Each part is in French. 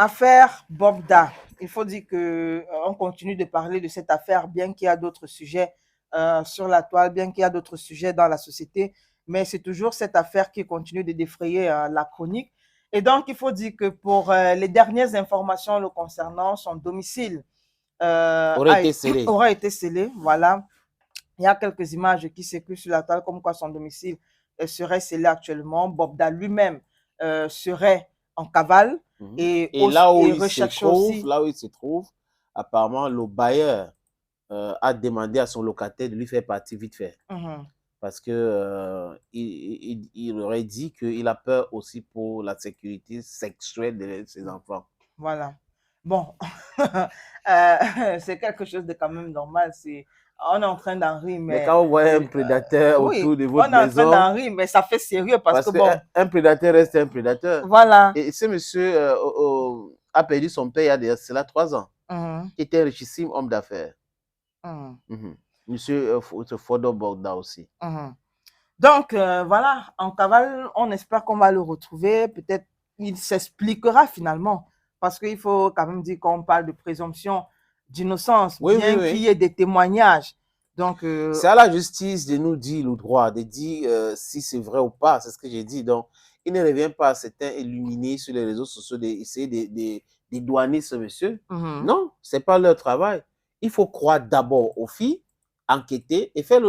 Affaire Bobda. Il faut dire qu'on continue de parler de cette affaire, bien qu'il y a d'autres sujets sur la toile, bien qu'il y a d'autres sujets dans la société, mais c'est toujours cette affaire qui continue de défrayer la chronique. Et donc, il faut dire que pour les dernières informations le concernant, son domicile Aurait été scellé. Voilà. Il y a quelques images qui circulent sur la toile, comme quoi son domicile serait scellé actuellement. Bobda lui-même serait en cavale et, Et là où et il se recherché trouve, aussi. apparemment, le bailleur a demandé à son locataire de lui faire partie vite fait. Parce que il aurait dit qu'il a peur aussi pour la sécurité sexuelle de ses enfants. Voilà. Bon, c'est quelque chose de quand même normal. On est en train d'en rire, Mais quand vous voyez un prédateur oui, autour de on votre est en train maison, d'en rire, mais ça fait sérieux parce que parce bon, qu'un prédateur reste un prédateur. voilà. Et ce monsieur a perdu son père il y a cela 3 ans, qui était un richissime homme d'affaires. Monsieur Fodor Bogda aussi. Donc, voilà, en cavale, on espère qu'on va le retrouver. Peut-être il s'expliquera finalement. Parce qu'il faut quand même dire qu'on parle de présomption d'innocence, bien qu'il y ait des témoignages. Donc, c'est à la justice de nous dire le droit, de dire si c'est vrai ou pas. C'est ce que j'ai dit. Donc, il ne revient pas à certains illuminés sur les réseaux sociaux d'essayer de dédouaner ce monsieur. Non, ce n'est pas leur travail. Il faut croire d'abord aux filles, enquêter et faire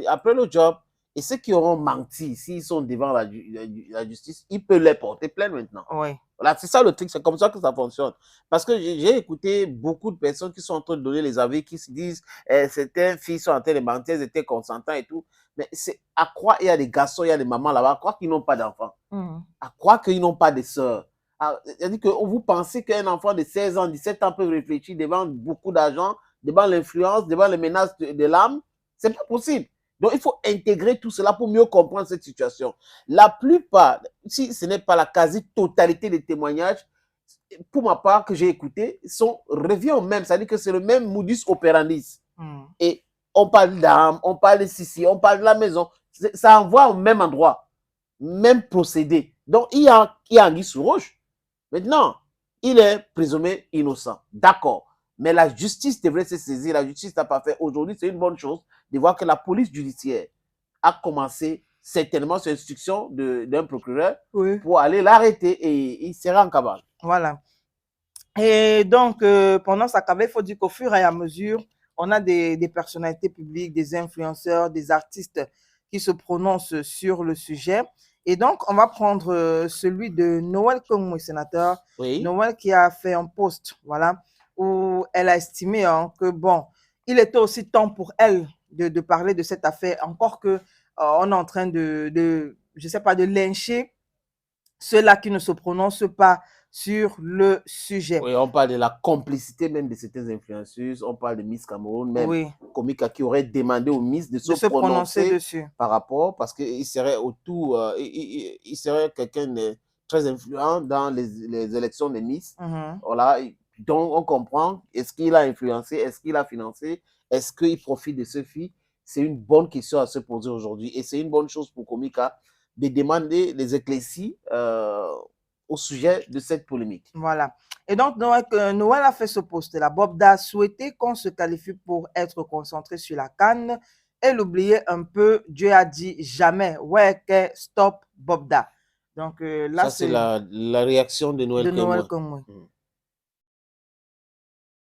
après le job. Et ceux qui auront menti, s'ils sont devant la justice, ils peuvent les porter plainte maintenant. Oui. Voilà, c'est ça le truc, c'est comme ça que ça fonctionne. Parce que j'ai écouté beaucoup de personnes qui sont en train de donner les avis, qui se disent certaines filles sont en train de mentir, elles étaient consentantes et tout. Mais c'est à croire, il y a des garçons, il y a des mamans là-bas, à croire qu'ils n'ont pas d'enfants, à croire qu'ils n'ont pas de sœurs. C'est-à-dire que vous pensez qu'un enfant de 16 ans, 17 ans peut réfléchir devant beaucoup d'argent, devant l'influence, devant les menaces de l'âme. C'est pas possible. Donc, il faut intégrer tout cela pour mieux comprendre cette situation. La plupart, si ce n'est pas la quasi-totalité des témoignages, pour ma part, que j'ai écouté, revient au même. C'est-à-dire que c'est le même modus operandi. Et on parle d'armes, on parle de ceci, on parle de la maison. Ça envoie au même endroit, même procédé. Donc, il y a anguille sous roche. Maintenant, il est présumé innocent. D'accord. Mais la justice devrait se saisir. La justice n'a pas fait. Aujourd'hui, c'est une bonne chose de voir que la police judiciaire a commencé certainement sur instruction d'un procureur pour aller l'arrêter et il sera en cavale. Voilà. Et donc, pendant sa cavale, il faut dire qu'au fur et à mesure, on a des personnalités publiques, des influenceurs, des artistes qui se prononcent sur le sujet. Et donc, on va prendre celui de Noël Kongwe, sénateur. Noël qui a fait un post, voilà, où elle a estimé que, bon, il était aussi temps pour elle de parler de cette affaire, encore que on est en train je sais pas, de lyncher ceux-là qui ne se prononcent pas sur le sujet. Oui, on parle de la complicité même de certaines influenceuses, on parle de Miss Cameroun, même Komika qui aurait demandé aux Miss de se prononcer dessus par rapport, parce qu'il serait autour, il serait quelqu'un de très influent dans les élections des Miss. Voilà. Donc on comprend, est-ce qu'il a influencé, est-ce qu'il a financé, est-ce qu'il profite de ce fille? C'est une bonne question à se poser aujourd'hui et c'est une bonne chose pour Komika de demander les éclaircies au sujet de cette polémique. Voilà. Et donc, Noël a fait ce post-là. Bobda a souhaité qu'on se qualifie pour être concentré sur la CAN et l'oublier un peu. Dieu a dit jamais. Ouais, stop Bobda. Donc là, ça, c'est la réaction de Noël Kongwe.